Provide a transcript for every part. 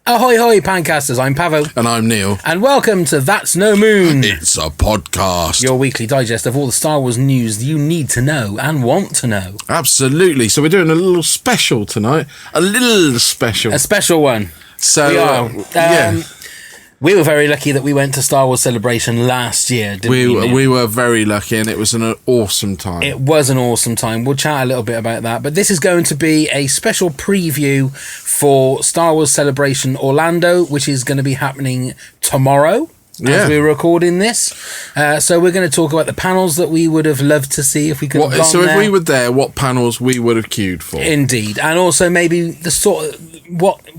Ahoy, hoy, Pancasters. I'm Pavo. And I'm Neil. And welcome to That's No Moon. It's a podcast. Your weekly digest of all the Star Wars news you need to know and want to know. Absolutely. So we're doing a little special tonight. A little special. A special one. So, we are. Yeah. We were very lucky that we went to Star Wars Celebration last year, didn't we? We were very lucky, and it was an awesome time. It was an awesome time. We'll chat a little bit about that. But this is going to be a special preview for Star Wars Celebration Orlando, which is going to be happening tomorrow. As we're recording this. So we're going to talk about the panels that we would have loved to see if we could have gone So there. if we were there, what panels we would have queued for. Indeed. And also maybe the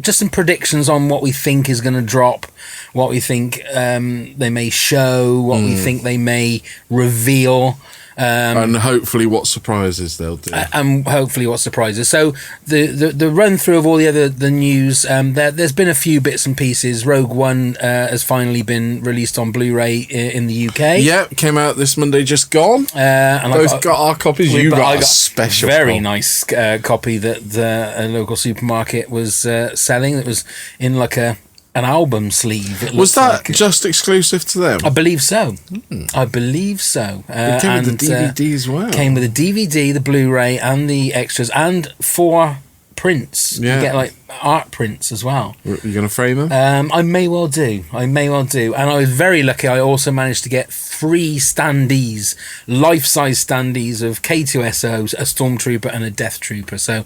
just some predictions on what we think is going to drop, what we think they may show, what we think they may reveal. And hopefully what surprises they'll do. And hopefully what surprises. So the run through of all the news, there's been a few bits and pieces. Rogue One has finally been released on Blu-ray in the UK. Yeah, came out this Monday, just gone. And Both got our copies. I got a special very nice copy that a local supermarket was selling. It was in like an album sleeve. Was that just exclusive to them? I believe so. I believe so. It came with the DVD as well. Came with a DVD, the Blu-ray, and the extras, and 4 prints. Yeah. You get like art prints as well. You going to frame them? I may well do. And I was very lucky. I also managed to get 3 standees, life-size standees of K2SOs, a Stormtrooper, and a Death Trooper. So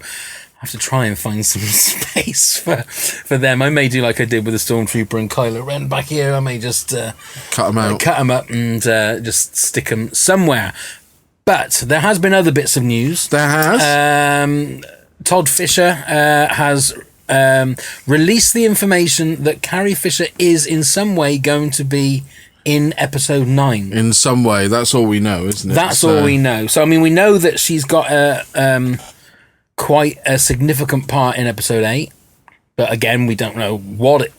I have to try and find some space for them. I may do like I did with the Stormtrooper and Kylo Ren back here. I may just cut them out, cut them up, and just stick them somewhere. But there has been other bits of news. There has. Todd Fisher has released the information that Carrie Fisher is in some way going to be in episode 9. In some way, that's all we know, isn't it? That's all we know. So I mean, we know that she's got quite a significant part in episode 8, but again we don't know what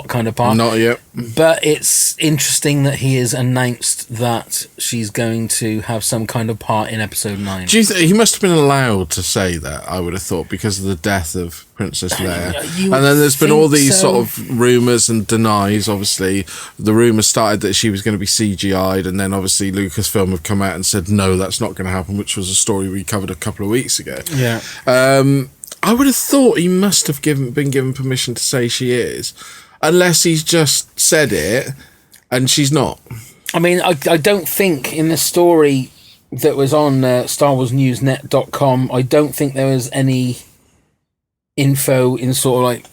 kind of part. Not yet. But it's interesting that he has announced that she's going to have some kind of part in episode 9. Do you think he must have been allowed to say that? I would have thought, because of the death of Princess Leia. And then there's been all these sort of rumours and denies. Obviously the rumour started that she was going to be CGI'd, and then obviously Lucasfilm have come out and said no, that's not going to happen, which was a story we covered a couple of weeks ago. Yeah. I would have thought he must have been given permission to say she is, unless he's just said it and she's not. I mean, I don't think in the story that was on StarWarsNewsNet.com, I don't think there was any info in sort of like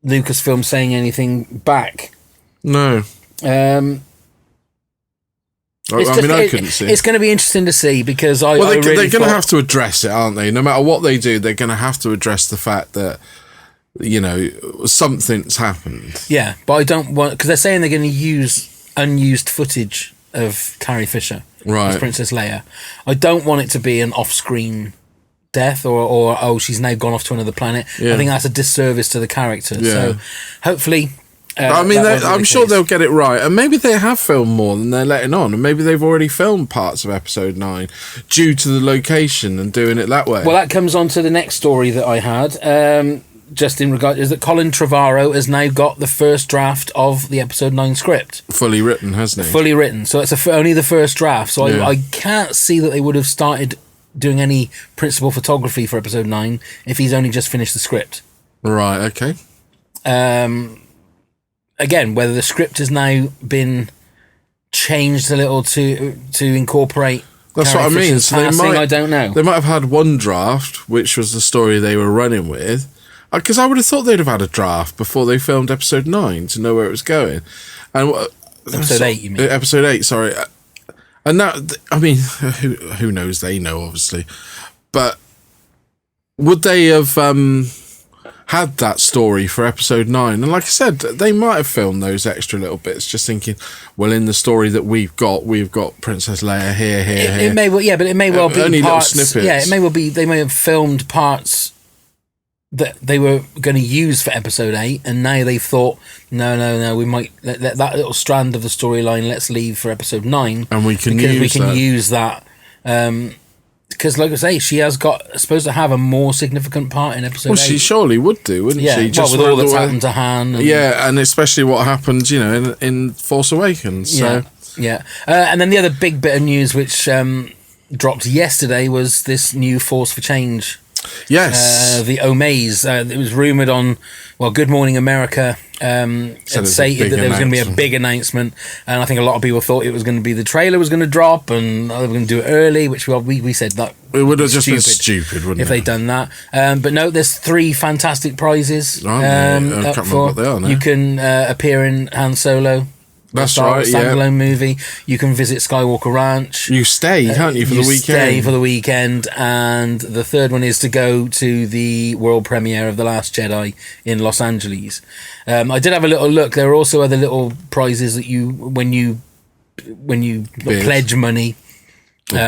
Lucasfilm saying anything back. No. I couldn't see. It's going to be interesting to see, because they're going to have to address it, aren't they? No matter what they do, they're going to have to address the fact that, you know, something's happened. Yeah, but I don't want, because they're saying they're going to use unused footage of Carrie Fisher as Princess Leia. I don't want it to be an off-screen death or she's now gone off to another planet. Yeah. I think that's a disservice to the character. Yeah. So hopefully. I'm sure they'll get it right, and maybe they have filmed more than they're letting on, and maybe they've already filmed parts of episode 9 due to the location and doing it that way. Well, that comes on to the next story that I had. Just in regard, is that Colin Trevorrow has now got the first draft of the episode 9 script fully written, hasn't he? Fully written. So it's only the first draft. So I can't see that they would have started doing any principal photography for episode 9 if he's only just finished the script. Right. Okay. Again, whether the script has now been changed a little to incorporate. That's what I mean. So I don't know. They might have had one draft, which was the story they were running with, because I would have thought they'd have had a draft before they filmed episode 9 to know where it was going. And episode 8, you mean? Episode 8, sorry. And that, I mean, who knows? They know, obviously. But would they have had that story for episode 9? And like I said, they might have filmed those extra little bits, just thinking, well, in the story that we've got Princess Leia here. It may well, but it may well be only parts, little snippets. Yeah, it may well be they may have filmed parts that they were going to use for episode 8, and now they've thought, no, we might let that little strand of the storyline, let's leave for episode 9, and we can use that because, like I say, she has supposed to have a more significant part in episode 8. Well, she surely would do, wouldn't Yeah, she? with all that's happened to Han. And especially what happened, in Force Awakens. So. Yeah. And then the other big bit of news which dropped yesterday was this new Force for Change. Yes. The Omaze. It was rumoured on, Good Morning America had stated that there was going to be a big announcement, and I think a lot of people thought it was going to be the trailer was going to drop and they were going to do it early, which we said that it would have just been stupid, wouldn't it? If they'd done that. But no, there's 3 fantastic prizes. I can't remember what they are now. You can appear in Han Solo. That's right, standalone movie. You can visit Skywalker Ranch. You stay, can't you, for the weekend? Stay for the weekend, and the third one is to go to the world premiere of The Last Jedi in Los Angeles. I did have a little look. There are also other little prizes that when you pledge money. When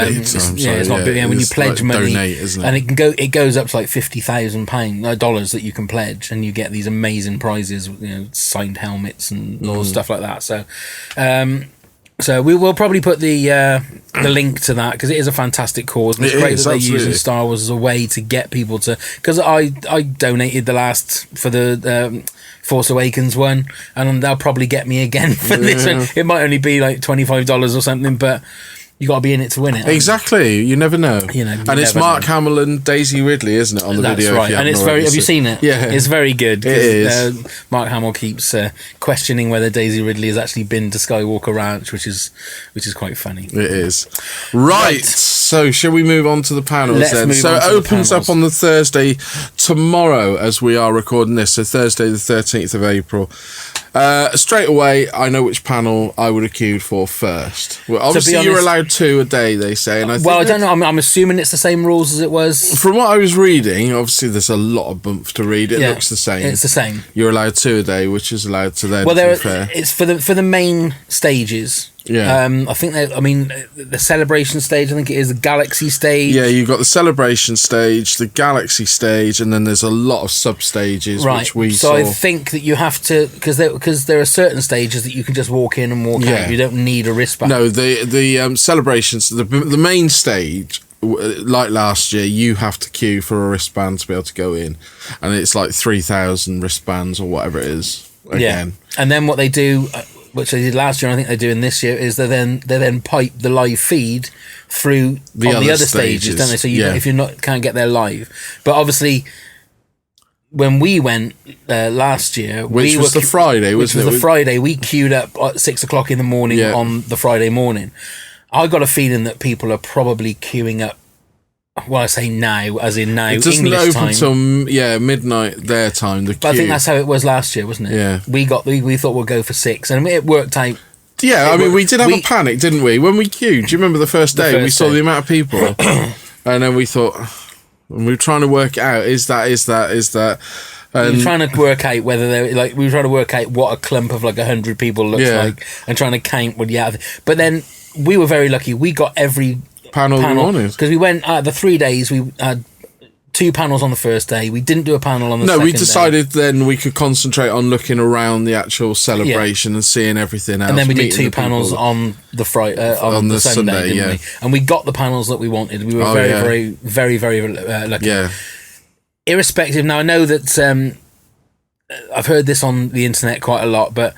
you pledge money, donate, isn't it? And it goes up to like $50,000 that you can pledge, and you get these amazing prizes, signed helmets and all stuff like that. So we will probably put the link to that, because it is a fantastic cause. And it's great that they're using Star Wars as a way to get people to, because I donated for the Force Awakens one, and they'll probably get me again for this one. It might only be like $25 or something, but you got to be in it to win it. Exactly. You never know. And it's Mark Hamill and Daisy Ridley, isn't it, on the video? That's right. And it's very. Have you seen it? Yeah, it's very good. It is. Mark Hamill keeps questioning whether Daisy Ridley has actually been to Skywalker Ranch, which is quite funny. It is. Right. So, shall we move on to the panels then? So, it opens up on the Thursday tomorrow as we are recording this. So, Thursday the 13th of April. Straight away, I know which panel I would have queued for first. Well, obviously, you're allowed 2 a day, they say. And I don't know. I'm assuming it's the same rules as it was. From what I was reading, obviously, there's a lot of bump to read. It looks the same. It's the same. You're allowed 2 a day, which is allowed to then. It's for the main stages. Yeah. I think the celebration stage, I think it is the Galaxy stage. Yeah, you've got the celebration stage, the Galaxy stage, and then there's a lot of sub stages, which we saw. So I think that you have to, because there are certain stages that you can just walk in and walk out. You don't need a wristband. No, the celebrations, the main stage, like last year, you have to queue for a wristband to be able to go in, and it's like 3,000 wristbands or whatever it is. Again, and then what they do, which they did last year, and I think they're doing this year, is they then pipe the live feed through the other stages, don't they? So if you're can't get there live, but obviously when we went last year, which was the Friday, wasn't it? Was the Friday. We queued up at 6:00 in the morning on the Friday morning. I got a feeling that people are probably queuing up. Well, I say now, as in now, it doesn't English open time. till midnight their time. The queue. But I think that's how it was last year, wasn't it? Yeah. We thought we'd go for 6, and it worked out. Yeah, we did have a panic, didn't we, when we queued? Do you remember the first day? We saw the amount of people, and then we thought, we were trying to work it out. Is that? We were trying to work out whether we were trying to work out what a clump of 100 people looks like, and trying to count what you have. But then we were very lucky. We got every panel because we went the 3 days. We had 2 panels on the first day. We didn't do a panel on the second day. No, we decided then we could concentrate on looking around the actual celebration and seeing everything else. And then we did 2 panels on the Friday, on the Sunday, didn't we? And we got the panels that we wanted. We were very, very, very lucky. Yeah. Irrespective, now I know that I've heard this on the internet quite a lot, but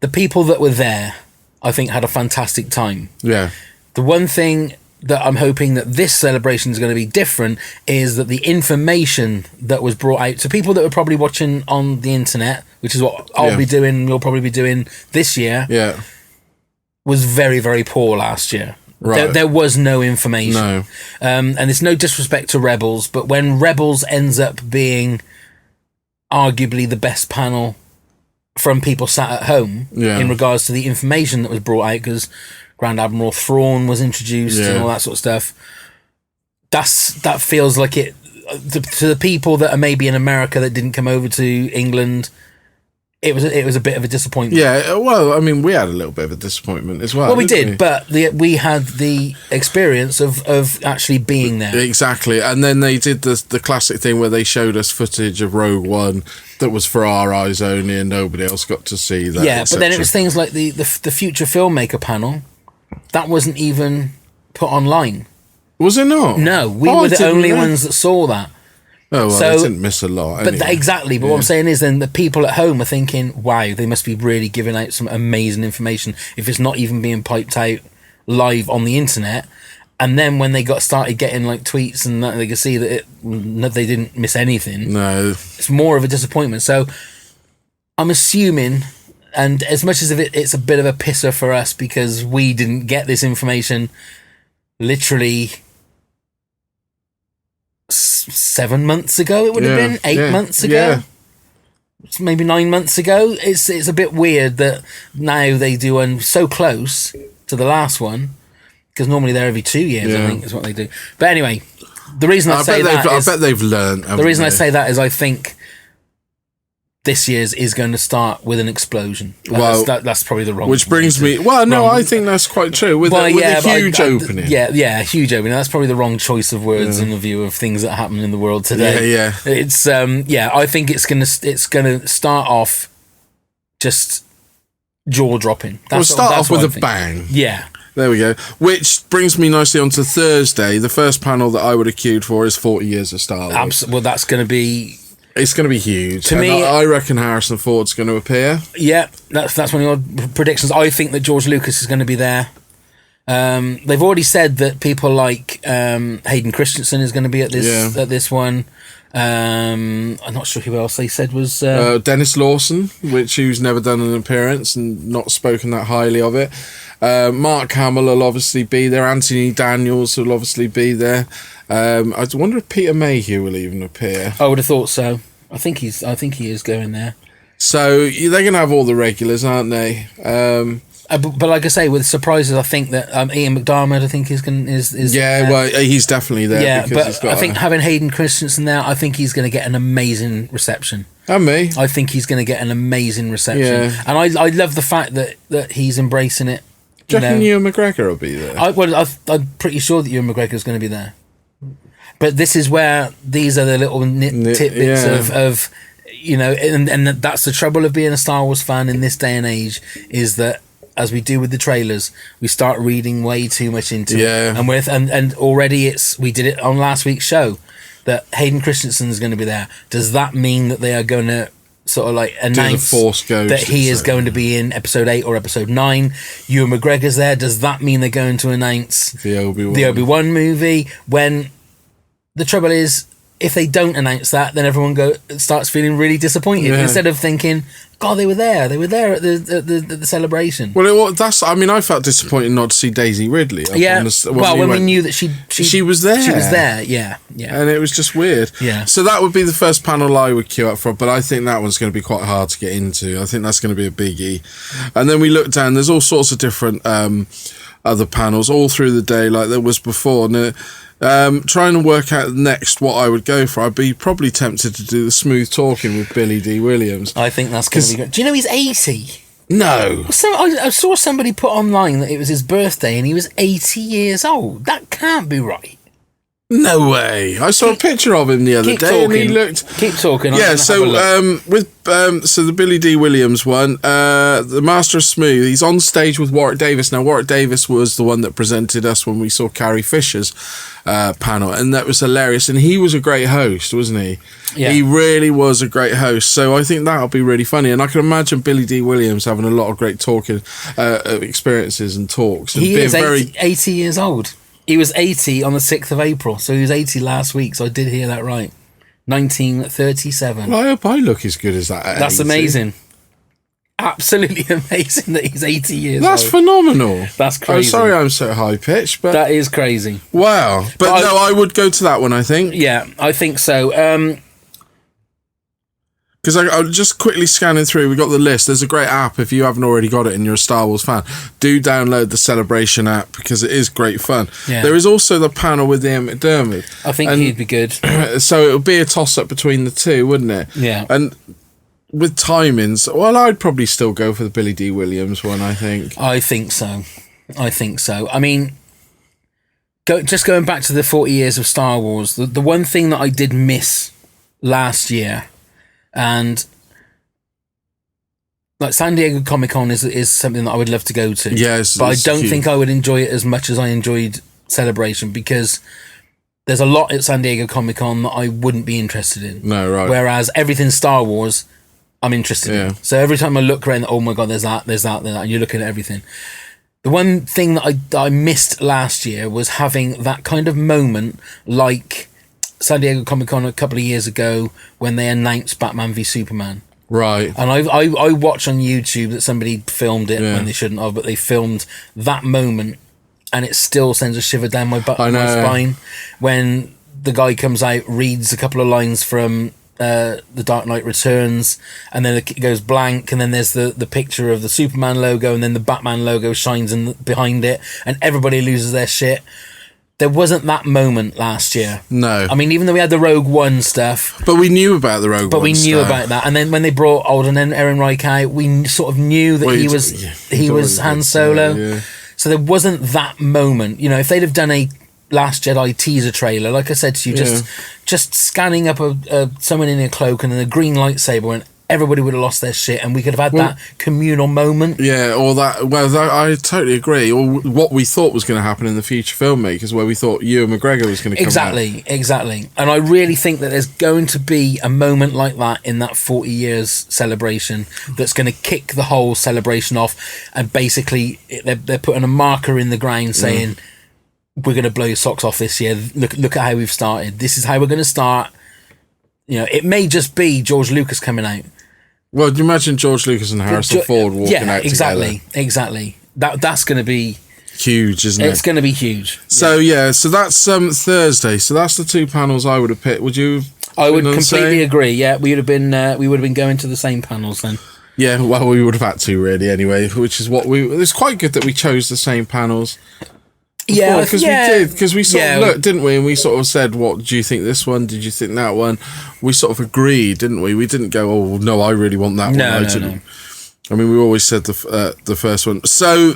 the people that were there, I think, had a fantastic time. Yeah. The one thing that I'm hoping that this celebration is going to be different is that the information that was brought out to people that were probably watching on the internet, which is what I'll be doing, you'll probably be doing this year, was very, very poor last year. Right. There was no information. No. And it's no disrespect to Rebels, but when Rebels ends up being arguably the best panel from people sat at home in regards to the information that was brought out, because Grand Admiral Thrawn was introduced and all that sort of stuff. That feels like it to the people that are maybe in America that didn't come over to England. It was a bit of a disappointment. Yeah, well, I mean, we had a little bit of a disappointment as well. Well, we did, but we had the experience of actually being there. Exactly, and then they did the classic thing where they showed us footage of Rogue One that was for our eyes only, and nobody else got to see that. Yeah, but then it was things like the future filmmaker panel that wasn't even put online. Was it not? No, we Oh, were I the didn't only know. ones that saw that. Oh, well, So- I didn't miss a lot. But Anyway. exactly. But what I'm saying is, then the people at home are thinking, "Wow, they must be really giving out some amazing information if it's not even being piped out live on the internet." And then when they started getting like tweets and that, they could see that they didn't miss anything. No. It's more of a disappointment. So I'm assuming, and as much as it's a bit of a pisser for us because we didn't get this information literally 7 months ago, it would have been 8 months ago, maybe 9 months ago. It's a bit weird that now they do one so close to the last one, because normally they're every 2 years, I think is what they do. But anyway, the reason I bet they've learned. The reason I say that is I think this year's is going to start with an explosion. That's probably the wrong. Which brings me. Well, no, I think that's quite true. With a huge opening. Yeah, huge opening. That's probably the wrong choice of words in the view of things that happen in the world today. Yeah. It's I think it's gonna start off just jaw dropping. We'll start off with a bang. Yeah. There we go. Which brings me nicely on to Thursday. The first panel that I would have queued for is 40 Years of Star Wars. Well, that's going to be... It's going to be huge. To me, I reckon Harrison Ford's going to appear. Yeah, that's one of your predictions. I think that George Lucas is going to be there. They've already said that people like Hayden Christensen is going to be at this one. I'm not sure who else they said was... Dennis Lawson, who's never done an appearance and not spoken that highly of it. Mark Hamill will obviously be there. Anthony Daniels will obviously be there. I wonder if Peter Mayhew will even appear. I would have thought so. I think he is going there. So they're going to have all the regulars, aren't they? But like I say, with surprises, I think that Ian McDiarmid, I think is he's definitely there. Yeah, but I think having Hayden Christensen there, I think he's going to get an amazing reception. And me, I think he's going to get an amazing reception. Yeah. And I love the fact that he's embracing it. Do you reckon Ewan McGregor will be there? I'm pretty sure that Ewan McGregor is going to be there. But this is where these are the little tidbits of and that's the trouble of being a Star Wars fan in this day and age, is that as we do with the trailers, we start reading way too much into it. And already we did it on last week's show that Hayden Christensen is going to be there. Does that mean that they are going to sort of like announce that he is going to be in episode 8 or episode 9? Ewan McGregor's there. Does that mean they're going to announce the Obi-Wan movie? When the trouble is, if they don't announce that, then everyone starts feeling really disappointed instead of thinking, God, they were there at the celebration. Well, I felt disappointed not to see Daisy Ridley. When we knew that she was there. She was there, yeah. And it was just weird. Yeah. So that would be the first panel I would queue up for, but I think that one's going to be quite hard to get into. I think that's going to be a biggie. And then we look down, there's all sorts of different other panels all through the day like there was before. And trying to work out next what I would go for, I'd be probably tempted to do the smooth talking with Billy D. Williams. I think that's going to be good. Do you know he's 80? No. So I saw somebody put online that it was his birthday and he was 80 years old. That can't be right. No way. I saw a picture of him the other day and he looked... Keep talking. Yeah, so the Billy D. Williams one, the Master of Smooth, he's on stage with Warwick Davis. Now, Warwick Davis was the one that presented us when we saw Carrie Fisher's panel, and that was hilarious. And he was a great host, wasn't he? Yeah. He really was a great host. So I think that'll be really funny. And I can imagine Billy D. Williams having a lot of great talking experiences and talks. And he is 80 years old. He was 80 on the 6th of April, so he was 80 last week, so I did hear that right. 1937. Well, I hope I look as good as that at That's 80. Amazing. Absolutely amazing that he's 80 years old. That's phenomenal. That's crazy. I'm sorry I'm so high-pitched, but... That is crazy. Wow. But I would go to that one, I think. Yeah, I think so. Because I was just quickly scanning through, we got the list. There's a great app. If you haven't already got it and you're a Star Wars fan, do download the Celebration app because it is great fun. Yeah. There is also the panel with Ian McDiarmid. I think he'd be good. So it would be a toss-up between the two, wouldn't it? Yeah. And with timings, well, I'd probably still go for the Billy D. Williams one, I think. I think so. I mean, just going back to the 40 years of Star Wars, the one thing that I did miss last year, and like San Diego Comic-Con is something that I would love to go to. Yes, but I don't think I would enjoy it as much as I enjoyed celebration, because there's a lot at San Diego Comic-Con that I wouldn't be interested in. No, right. Whereas everything Star Wars, I'm interested in. So every time I look around, oh my God, there's that, and you're looking at everything. The one thing that I missed last year was having that kind of moment like San Diego Comic-Con a couple of years ago when they announced Batman v Superman. Right. And I watched on YouTube that somebody filmed it when they shouldn't have, but they filmed that moment, and it still sends a shiver down my spine when the guy comes out, reads a couple of lines from The Dark Knight Returns, and then it goes blank, and then there's the picture of the Superman logo, and then the Batman logo shines behind it, and everybody loses their shit. There wasn't that moment last year. No. I mean, even though we had the Rogue One stuff. But we knew about the Rogue One But we knew stuff. about that. And then when they brought Alden and Ehrenreich out, we sort of knew that he was Han Solo. Yeah. So there wasn't that moment. You know, if they'd have done a Last Jedi teaser trailer, like I said to you, just scanning up someone in a cloak and then a green lightsaber, and everybody would have lost their shit, and we could have had that communal moment. Yeah, or that. Well, I totally agree. Or what we thought was going to happen in the future filmmakers, where we thought Ewan McGregor was going to come out. Exactly. And I really think that there's going to be a moment like that in that 40 years celebration that's going to kick the whole celebration off, and basically they're putting a marker in the ground saying, we're going to blow your socks off this year. Look at how we've started. This is how we're going to start. You know, it may just be George Lucas coming out. Well, do you imagine George Lucas and Harrison Ford walking out together? Exactly. That's going to be huge, isn't it? It's going to be huge. So so that's Thursday. So that's the two panels I would have picked. Would you? I would completely agree. Yeah, we would have been going to the same panels then. Yeah, well, we would have had to really anyway, which is what it's quite good that we chose the same panels. Yeah, because we did. Because we sort of looked, didn't we? And we sort of said, "What do you think this one? Did you think that one?" We sort of agreed, didn't we? We didn't go, "Oh no, I really want that one." No. I mean, we always said the first one. So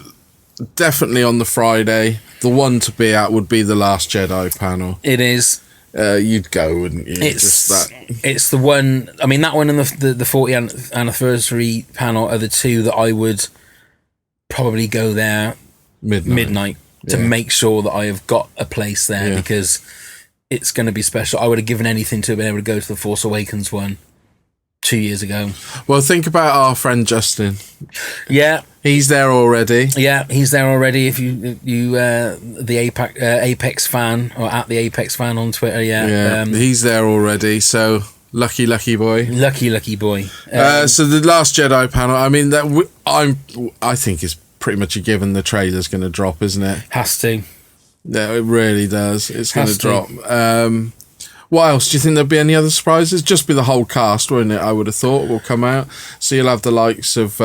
definitely on the Friday, the one to be at would be the Last Jedi panel. It is. You'd go, wouldn't you? It's the one. I mean, that one and the 40th anniversary panel are the two that I would probably go there midnight. To make sure that I have got a place there, because it's going to be special. I would have given anything to have been able to go to the Force Awakens one 2 years ago. Well, think about our friend Justin. Yeah. He's there already. Yeah, he's there already. If you the Apex fan, or at the Apex fan on Twitter, he's there already. So lucky boy. Lucky boy. So the Last Jedi panel. I mean, I think is pretty much a given. The trailer's going to drop, isn't it? Has to. Yeah, it really does. It's going to drop. What else? Do you think there'll be any other surprises? Just be the whole cast, won't it? I would have thought will come out. So you'll have the likes of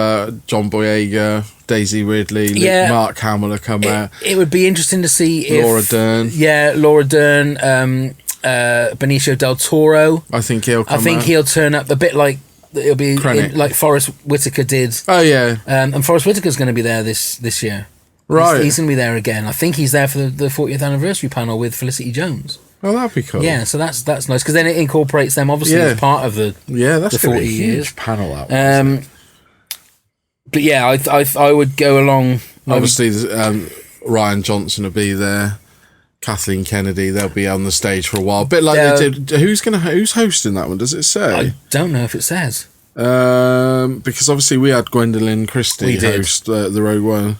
John Boyega, Daisy Ridley, Mark Hamill will come out. It would be interesting to see if Laura Dern. Yeah, Laura Dern, Benicio del Toro. I think he'll come out. I think he'll turn up a bit like it'll be like Forrest Whitaker did. Oh yeah, and Forrest Whitaker's going to be there this year. Right, he's going to be there again. I think he's there for the 40th anniversary panel with Felicity Jones. Oh, that'd be cool. Yeah, so that's nice, because then it incorporates them obviously as part of the that's the 40 be a huge years panel out. But yeah, I would go along. Obviously, Ryan Johnson will be there. Kathleen Kennedy, they'll be on the stage for a while. A bit like they did. Who's hosting that one? Does it say? I don't know if it says. Because obviously we had Gwendolyn Christie host the Rogue One.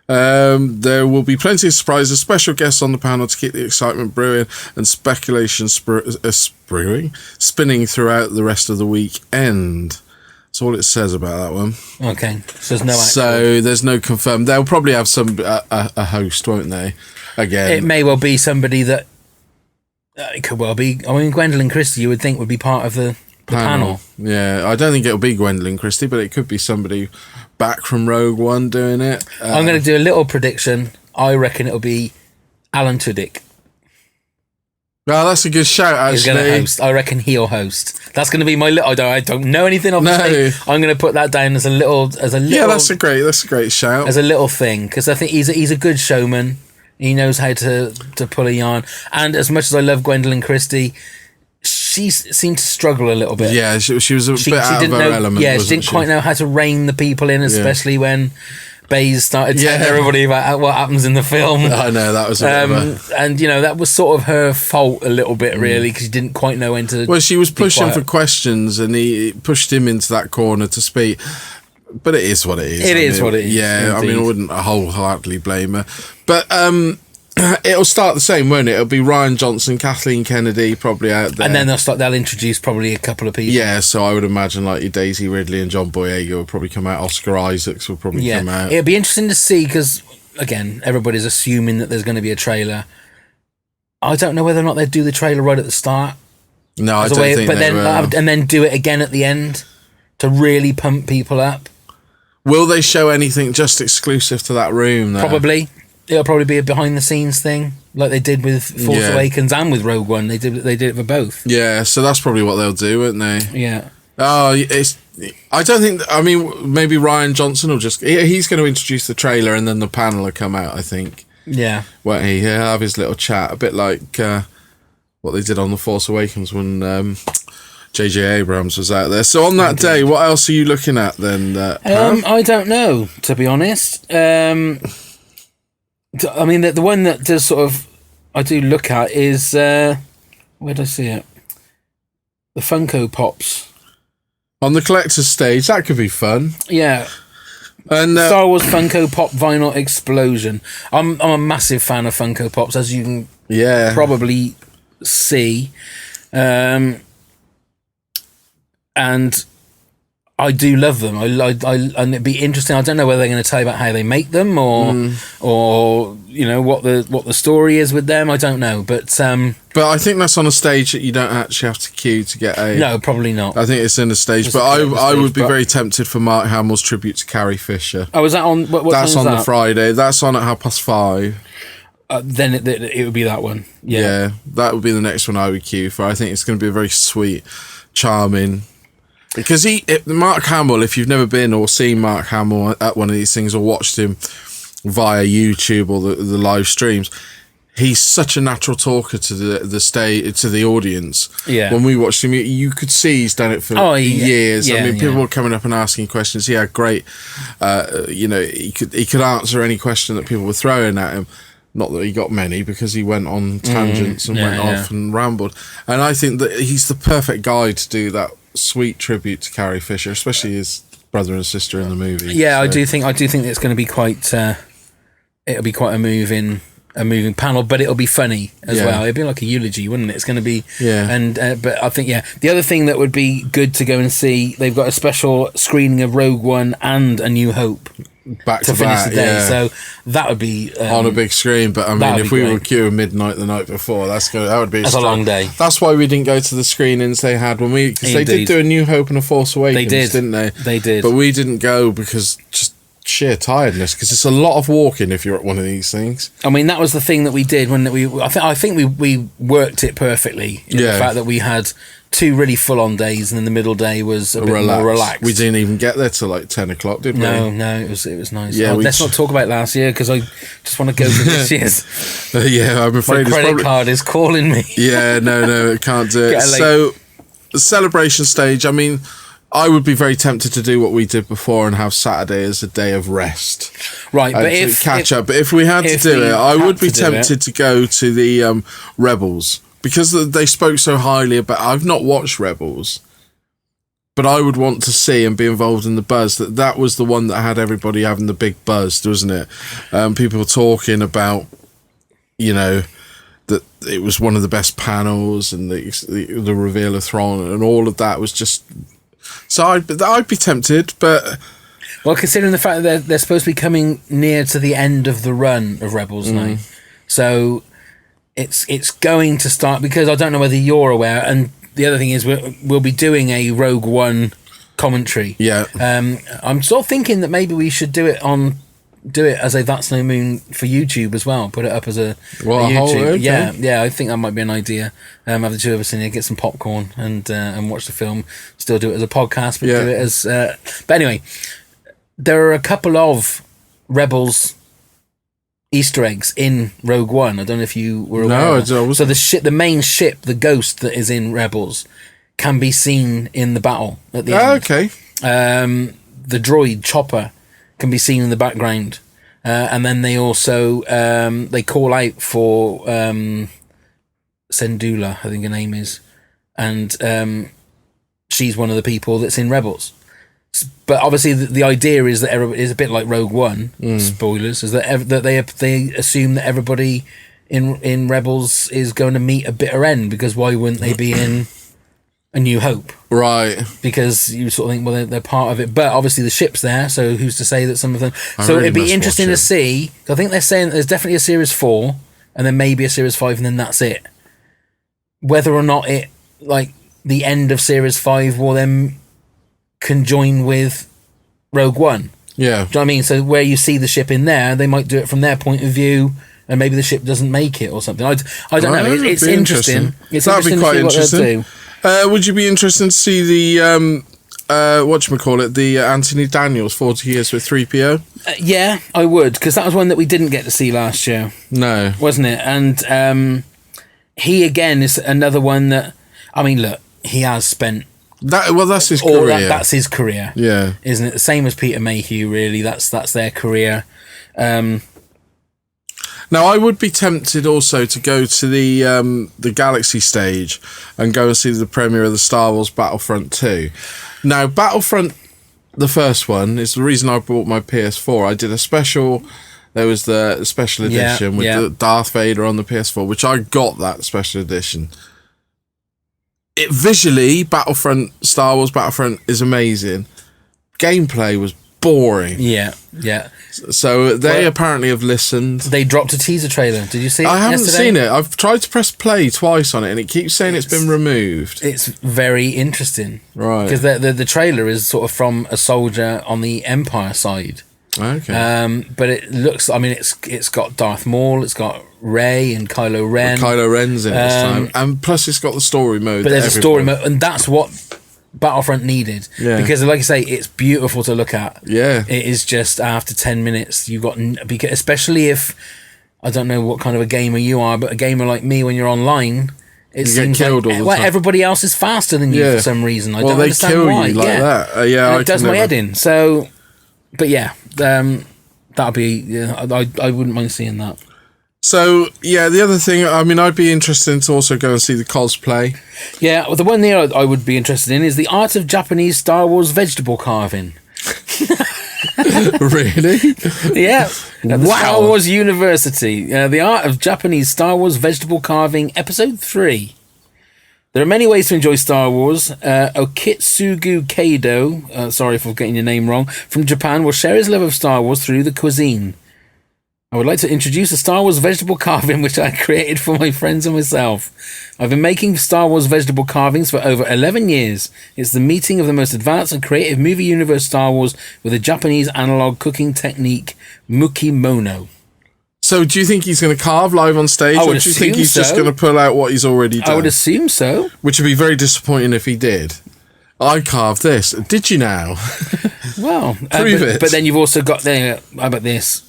There will be plenty of surprises, special guests on the panel to keep the excitement brewing, and speculation spinning throughout the rest of the weekend. That's all it says about that one. Okay, so there's no confirmed. They'll probably have some a host, won't they? Again, it may well be somebody that it could well be. I mean, Gwendolyn Christie, you would think would be part of the panel. Yeah, I don't think it'll be Gwendolyn Christie, but it could be somebody back from Rogue One doing it. I'm going to do a little prediction. I reckon it'll be Alan Tudyk. Well, that's a good shout, actually. He's going to host. I reckon he'll host. That's going to be my little... I don't know anything, obviously. No. I'm going to put that down as a little... Yeah, that's a great shout. As a little thing, because I think he's a good showman. He knows how to pull a yarn. And as much as I love Gwendolyn Christie, she seemed to struggle a little bit. Yeah, she was a bit out of her element. Yeah, she didn't quite know how to rein the people in, especially when Baze started telling everybody about what happens in the film. I know, that was a bit of and that was sort of her fault a little bit, really, because she didn't quite know when to. Well, she was pushing for questions, and he pushed him into that corner to speak. But it is what it is. It is what it is. Yeah, indeed. I wouldn't wholeheartedly blame her. But it'll start the same, won't it? It'll be Ryan Johnson, Kathleen Kennedy probably out there. And then they'll introduce probably a couple of people. Yeah, so I would imagine like your Daisy Ridley and John Boyega will probably come out. Oscar Isaacs will probably come out. It'll be interesting to see, because, again, everybody's assuming that there's going to be a trailer. I don't know whether or not they'd do the trailer right at the start. No, I don't think they will. And then do it again at the end to really pump people up. Will they show anything just exclusive to that room, though? Probably. It'll probably be a behind-the-scenes thing, like they did with Force Awakens and with Rogue One. They did it for both. Yeah, so that's probably what they'll do, won't they? Yeah. Oh, I don't think. I mean, maybe Ryan Johnson will he's going to introduce the trailer, and then the panel will come out, I think. Yeah. Won't he? He'll have his little chat, a bit like what they did on The Force Awakens when J.J. Abrams was out there. So on that day, what else are you looking at then? I don't know, to be honest. I mean, the one that does sort of I do look at is where did I see it? The Funko Pops on the collector's stage. That could be fun. Yeah. And Star Wars Funko Pop Vinyl Explosion. I'm a massive fan of Funko Pops, as you can probably see. And I do love them. And it'd be interesting. I don't know whether they're going to tell you about how they make them, or what the story is with them. I don't know, but I think that's on a stage that you don't actually have to queue to get a. No, probably not. I think it's in a stage, but I would be very tempted for Mark Hamill's tribute to Carrie Fisher. Oh, is that on? What that's on the Friday. That's on at 5:30. Then it would be that one. Yeah, that would be the next one I would queue for. I think it's going to be a very sweet, charming. Because Mark Hamill, if you've never been or seen Mark Hamill at one of these things or watched him via YouTube or the live streams, he's such a natural talker to the stage, to the audience. Yeah. When we watched him, you could see he's done it for years. I mean, people were coming up and asking questions. He had great, he could answer any question that people were throwing at him. Not that he got many, because he went on tangents and went off and rambled. And I think that he's the perfect guy to do that sweet tribute to Carrie Fisher, especially his brother and sister in the movie. Yeah, so. I do think it's going to be quite. It'll be quite a moving panel, but it'll be funny as well. It'll be like a eulogy, wouldn't it? It's going to be. Yeah. And but I think the other thing that would be good to go and see, they've got a special screening of Rogue One and A New Hope. Back to finish back, the day, so that would be on a big screen. But I mean, if we were queuing midnight the night before, that would be a long day. That's why we didn't go to the screenings they had because they did do A New Hope and A Force Awakens, didn't they? They did, but we didn't go because just sheer tiredness. Because it's a lot of walking if you're at one of these things. I mean, that was the thing that we did when I think we worked it perfectly. The fact that we had 2 really full-on days, and then the middle day was a bit more relaxed. We didn't even get there till like 10 o'clock, did we? No, it was nice. Yeah, let's not talk about last year, because I just want to go to this year's. I'm afraid my credit card is calling me. Yeah, no, it can't do it. So, the celebration stage, I mean, I would be very tempted to do what we did before and have Saturday as a day of rest. Right, but But if we had to do it, I would be tempted to go to the Rebels. Because they spoke so highly about... I've not watched Rebels, but I would want to see and be involved in the buzz. That was the one that had everybody having the big buzz, wasn't it? People talking about, that it was one of the best panels, and the reveal of Thrawn and all of that was just... So I'd be tempted, but... Well, considering the fact that they're supposed to be coming near to the end of the run of Rebels now, so... It's going to start, because I don't know whether you're aware, and the other thing is we'll be doing a Rogue One commentary. Yeah. I'm sort of thinking that maybe we should do it as a That's No Moon for YouTube as well. Put it up as a YouTube. Okay. Yeah. I think that might be an idea. Have the two of us in here, get some popcorn and watch the film. Still do it as a podcast, but do it as. But anyway, there are a couple of Rebels Easter eggs in Rogue One. I don't know if you were aware. No, I wasn't. So the main ship, the Ghost that is in Rebels, can be seen in the battle at the end. Okay. The droid Chopper can be seen in the background. And then they also they call out for Sendula, I think her name is, and she's one of the people that's in Rebels. But obviously, the idea is that everybody is a bit like Rogue One. Spoilers is that they assume that everybody in Rebels is going to meet a bitter end, because why wouldn't they be in A New Hope? Right. Because you sort of think, well, they're part of it, but obviously the ship's there, so who's to say that some of them... So it'd be interesting to see. I think they're saying that there's definitely a Series 4, and then maybe a Series 5, and then that's it. Whether or not it, like, the end of Series 5 will then conjoin with Rogue One. Yeah. Do you know what I mean? So where you see the ship in there, they might do it from their point of view, and maybe the ship doesn't make it or something. I don't know. It's interesting. That'd be quite interesting. Would you be interested to see the whatchamacallit, the Anthony Daniels 40 Years with 3PO? Yeah, I would, because that was one that we didn't get to see last year. No. Wasn't it? And he, again, is another one that... I mean, look, he has spent... that's his career. That's his career. Yeah. Isn't it? The same as Peter Mayhew, really. That's their career. Now, I would be tempted also to go to the Galaxy stage and go and see the premiere of the Star Wars Battlefront 2. Now, Battlefront, the first one, is the reason I bought my PS4. I did a special... There was the special edition with the Darth Vader on the PS4, which I got that special edition. It visually, Star Wars Battlefront is amazing. Gameplay was boring. Yeah. So they apparently have listened. They dropped a teaser trailer. Did you see it? I haven't yesterday? seen it. I've tried to press play twice on it, and it keeps saying it's been removed. It's very interesting, right? Because the trailer is sort of from a soldier on the Empire side. Okay. But it looks... I mean, it's got Darth Maul, it's got Rey and Kylo Ren. Well, Kylo Ren's in this time, and plus it's got the story mode. But there's a story mode, and that's what Battlefront needed. Yeah. Because, like I say, it's beautiful to look at. Yeah. It is just after 10 minutes, you got... Especially if... I don't know what kind of a gamer you are, but a gamer like me, when you're online... It seems killed like all the time. everybody else is faster than you for some reason. I don't understand kill why. You like that. And it does my head in. So, but yeah, that'll be... Yeah, I wouldn't mind seeing that. So, yeah, the other thing, I mean, I'd be interested to also go and see the cosplay. Yeah, well, the one there I would be interested in is the art of Japanese Star Wars vegetable carving. Really? Yeah. At the Star Wars University. The art of Japanese Star Wars vegetable carving, Episode 3. There are many ways to enjoy Star Wars. Okitsugu Keido, sorry for getting your name wrong, from Japan will share his love of Star Wars through the cuisine. I would like to introduce a Star Wars vegetable carving which I created for my friends and myself. I've been making Star Wars vegetable carvings for over 11 years. It's the meeting of the most advanced and creative movie universe Star Wars with a Japanese analog cooking technique, mukimono. So do you think he's going to carve live on stage, or do you think he's just going to pull out what he's already done? I would assume so. Which would be very disappointing if he did. I carved this. Did you now? Well, prove it. But then you've also got how about this?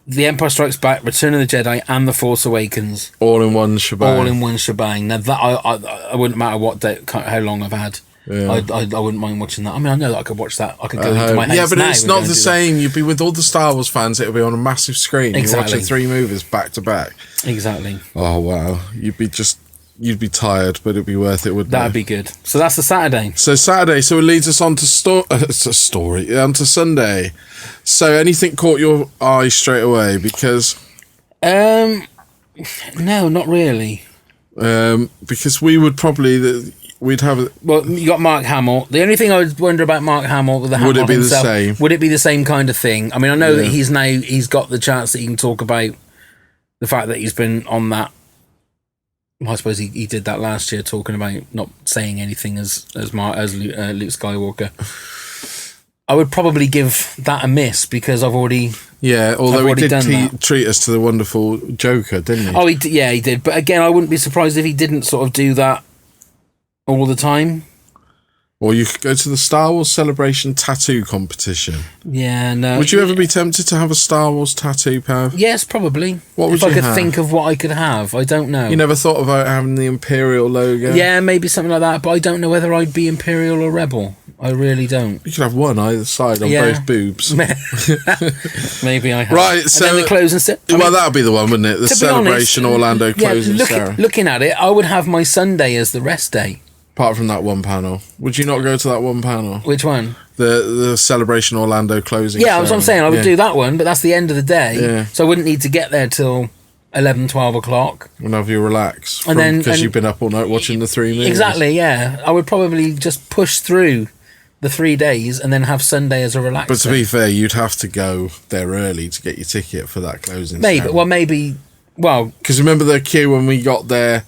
The Empire Strikes Back, Return of the Jedi, and The Force Awakens. All in one shebang. All in one shebang. Now, that I wouldn't matter what day, how long I've had. Yeah. I wouldn't mind watching that. I mean, I know that I could watch that. I could go into my house. Yeah, but now it's not the same. You'd be with all the Star Wars fans. It'll be on a massive screen. Exactly. You're watching 3 movies back to back. Exactly. Oh, wow. You'd be tired, but it'd be worth it, wouldn't it? That'd be good. So that's the Saturday. So it leads us on to onto Sunday. So anything caught your eye straight away? Because no, not really. Because we would probably we'd have. Well, you got Mark Hamill. The only thing I would wonder about Mark Hamill with the would it be himself, the same? Would it be the same kind of thing? I mean, I know that he's got the chance that he can talk about the fact that he's been on that. I suppose he did that last year, talking about not saying anything as Luke Skywalker. I would probably give that a miss because I've already... Yeah, although he did treat us to the wonderful Joker, didn't he? Oh, he did. But again, I wouldn't be surprised if he didn't sort of do that all the time. Or you could go to the Star Wars Celebration tattoo competition. Yeah, no. Would you ever be tempted to have a Star Wars tattoo, Pav? Yes, probably. What would if I could have? think of what I could have, I don't know. You never thought about having the Imperial logo? Yeah, maybe something like that, but I don't know whether I'd be Imperial or Rebel. I really don't. You could have one either side on both boobs. Maybe I have. Right, and so then the closing well, that would be the one, wouldn't it? The Celebration Orlando closing ceremony. Looking at it, I would have my Sunday as the rest day. Apart from that one panel, would you not go to that one panel? Which one? The Celebration Orlando closing. Yeah, that's what I'm saying. I would do that one, but that's the end of the day. Yeah. So I wouldn't need to get there till 11, 12 o'clock. Whenever you relax, and then because you've been up all night watching the 3 movies. Exactly. Yeah, I would probably just push through the 3 days and then have Sunday as a relax. But to be fair, you'd have to go there early to get your ticket for that closing. Maybe. Because remember the queue when we got there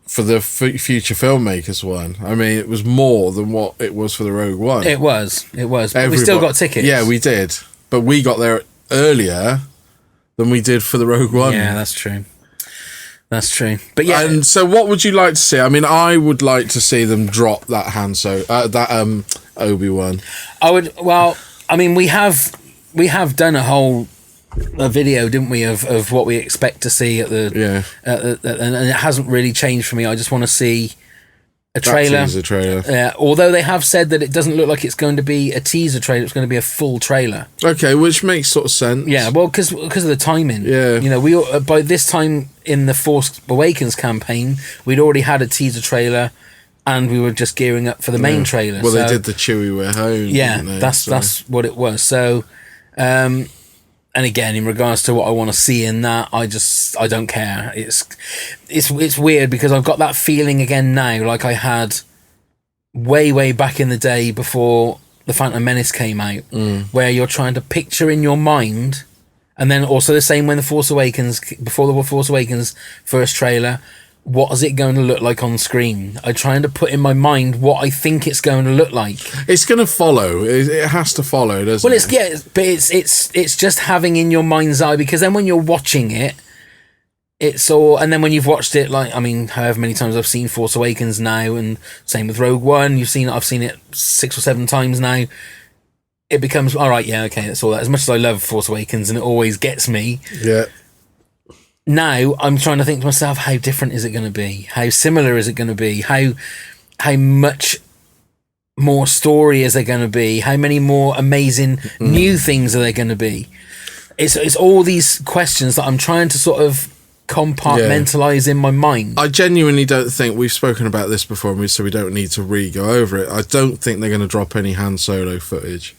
for the Future Filmmakers one? I mean, it was more than what it was for the Rogue One. It was. But we still got tickets. Yeah, we did. But we got there earlier than we did for the Rogue One. Yeah, that's true. But yeah. And so what would you like to see? I mean, I would like to see them drop that Obi-Wan. I would. Well, I mean, we have done a video, didn't we, of what we expect to see at the and it hasn't really changed for me. I just want to see a trailer. Although they have said that it doesn't look like it's going to be a teaser trailer, it's going to be a full trailer. Okay, which makes sort of sense. Yeah, well, because of the timing. Yeah, you know, we by this time in the Force Awakens campaign, we'd already had a teaser trailer, and we were just gearing up for the main trailer. Well, they did the Chewie We're Home. Yeah, that's what it was. So, and again, in regards to what I want to see in that, I don't care. It's weird because I've got that feeling again now, like I had way back in the day before the Phantom Menace came out, where you're trying to picture in your mind, and then also the same when before the Force Awakens first trailer, what is it going to look like on screen? I'm trying to put in my mind what I think it's going to look like. It's going to follow. It has to follow, doesn't it? But it's just having in your mind's eye, because then when you're watching it, it's all, and then when you've watched it, like, I mean, however many times I've seen Force Awakens now, and same with Rogue One, I've seen it 6 or 7 times now. It becomes, all right, yeah, okay, that's all that. As much as I love Force Awakens, and it always gets me. Yeah. Now I'm trying to think to myself, how different is it going to be? How similar is it going to be? How much more story is there going to be? How many more amazing new things are there going to be? It's all these questions that I'm trying to sort of compartmentalize in my mind. I genuinely don't think, we've spoken about this before, so we don't need to re-go over it. I don't think they're going to drop any Han Solo footage.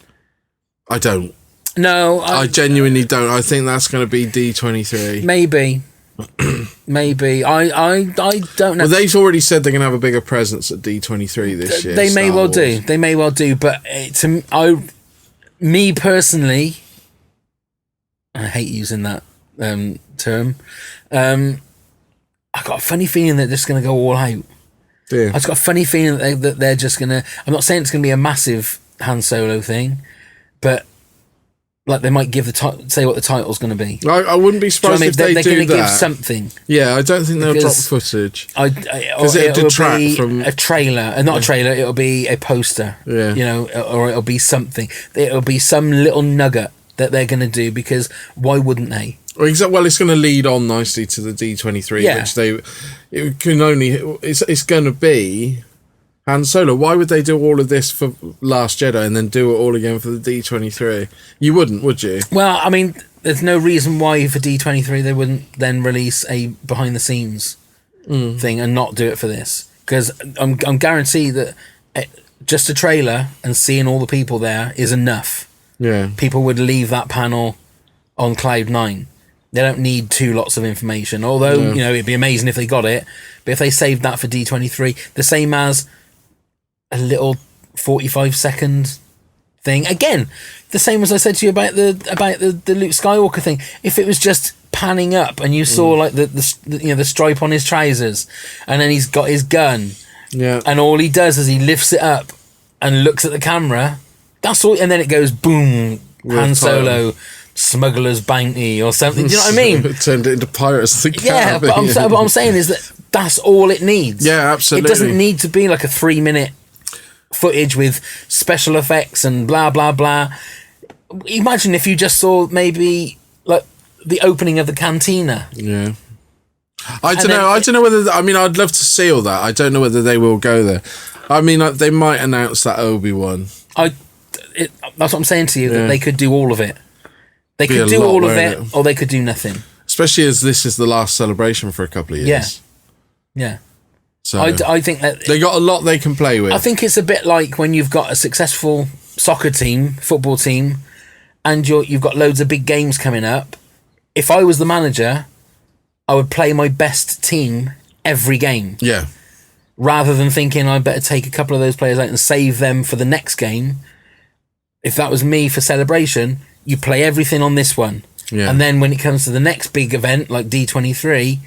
I don't. No, I genuinely don't. I think that's going to be D23. Maybe. I don't know. Well, they've already said they're going to have a bigger presence at D23 this year. They may well do. They may well do. But me personally, I hate using that term. I got a funny feeling that they're just going to go all out. Yeah. I've got a funny feeling that they're just going to. I'm not saying it's going to be a massive Han Solo thing, but like they might give say what the title's going to be. I wouldn't be surprised if they do that. They're going to give something. Yeah, I don't think they'll drop footage. Because it'll detract from a trailer, and not a trailer. It'll be a poster. Yeah, you know, or it'll be something. It'll be some little nugget that they're going to do, because why wouldn't they? Well, it's going to lead on nicely to the D23, which it's going to be Han Solo. Why would they do all of this for Last Jedi and then do it all again for the D23? You wouldn't, would you? Well, I mean, there's no reason why for D23 they wouldn't then release a behind the scenes thing and not do it for this, because I'm guaranteed that just a trailer and seeing all the people there is enough. Yeah, people would leave that panel on cloud 9. They don't need 2 lots of information, although you know, it'd be amazing if they got it. But if they saved that for D23, the same as a little 45-second thing, again, the same as I said to you about the Luke Skywalker thing. If it was just panning up and you saw like the stripe on his trousers, and then he's got his gun, and all he does is he lifts it up and looks at the camera. That's all, and then it goes boom, Han Solo, Smuggler's Bounty or something. Do you know what I mean? It turned it into Pirates of the Caribbean. Yeah, but what I'm saying is that's all it needs. Yeah, absolutely. It doesn't need to be like a 3-minute footage with special effects and blah blah blah. Imagine if you just saw maybe like the opening of the cantina. Yeah. I don't know whether, I mean, I'd love to see all that. I don't know whether they will go there. I mean, like, they might announce that Obi-Wan. That's what I'm saying to you, that they could do all of it. They Be could a do lot, all of won't it, or they could do nothing. Especially as this is the last celebration for a couple of years. Yeah. So I think that they got a lot they can play with. I think it's a bit like when you've got a successful soccer team, football team, and you've got loads of big games coming up. If I was the manager, I would play my best team every game. Yeah. Rather than thinking I better take a couple of those players out and save them for the next game. If that was me for celebration, you play everything on this one. Yeah. And then when it comes to the next big event, like D23,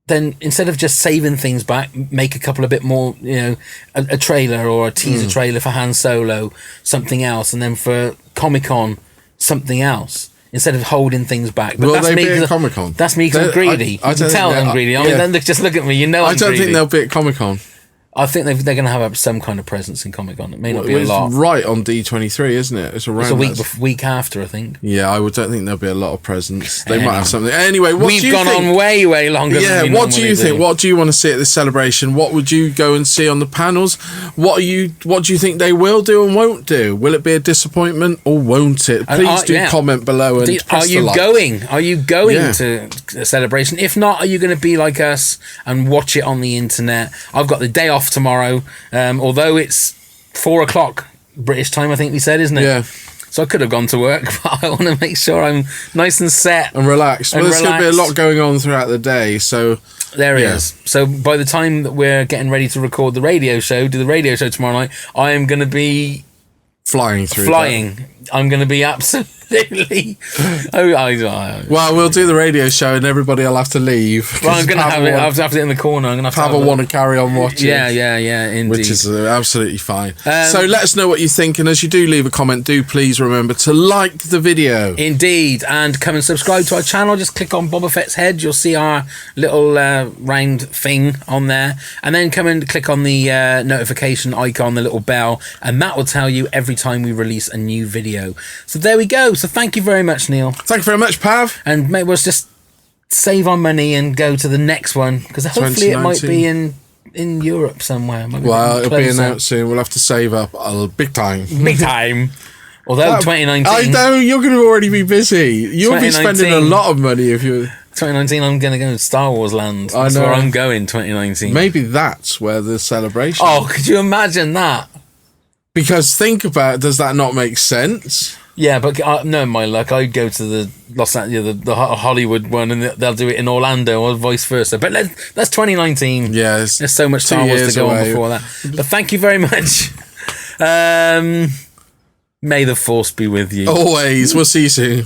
then instead of just saving things back, make a couple a bit more, a trailer or a teaser trailer for Han Solo, something else, and then for Comic-Con, something else. Instead of holding things back. But Will that's they me be at Comic-Con? That's me because I'm greedy. I you can tell I'm greedy. I mean, then just look at me. I'm I don't greedy. think they'll be at Comic-Con. I think they're going to have some kind of presence in Comic-Con. It may not be a lot. It's right on D23, isn't it? It's around. It's a week after, I think. Yeah, I don't think there'll be a lot of presents. They might have something. Anyway, what do you think? We've gone on way, way longer than we what do you think? do. What do you want to see at this celebration? What would you go and see on the panels? What do you think they will do and won't do? Will it be a disappointment or won't it? Please comment below and press the like. Are you going to a celebration? If not, are you going to be like us and watch it on the internet? I've got the day off tomorrow. Although it's 4:00 British time, I think we said, isn't it? Yeah. So I could have gone to work, but I want to make sure I'm nice and set and relaxed. Well, there's going to be a lot going on throughout the day, so there it is. So by the time that we're getting ready to record the radio show, do the radio show tomorrow night, I am going to be flying. I'm going to be absolutely. Well, we'll do the radio show and everybody will have to leave. Well, I'm going to have it. I'll have it in the corner. I'm going to have Pavel want to carry on watching. Yeah, indeed. Which is absolutely fine. So let us know what you think, and as you do leave a comment, do please remember to like the video. Indeed, and come and subscribe to our channel. Just click on Boba Fett's head. You'll see our little round thing on there, and then come and click on the notification icon, the little bell, and that will tell you every time we release a new video. So there we go. So thank you very much, Neil. Thank you very much, Pav. And maybe we'll just save our money and go to the next one, because hopefully it might be in Europe somewhere. Well, it'll be announced soon. We'll have to save up a big time. Big time. Although 2019... I know, you're going to already be busy. You'll be spending a lot of money if you... 2019, I'm going to go to Star Wars land. That's where I'm going, 2019. Maybe that's where the celebration... Oh, could you imagine that? Because think about it, does that not make sense? Yeah, but no, my luck, I'd go to the Los Angeles, the Hollywood one, and they'll do it in Orlando or vice versa. But that's 2019. Yeah, there's so much Star Wars to go on before that. But thank you very much. May the Force be with you. Always. We'll see you soon.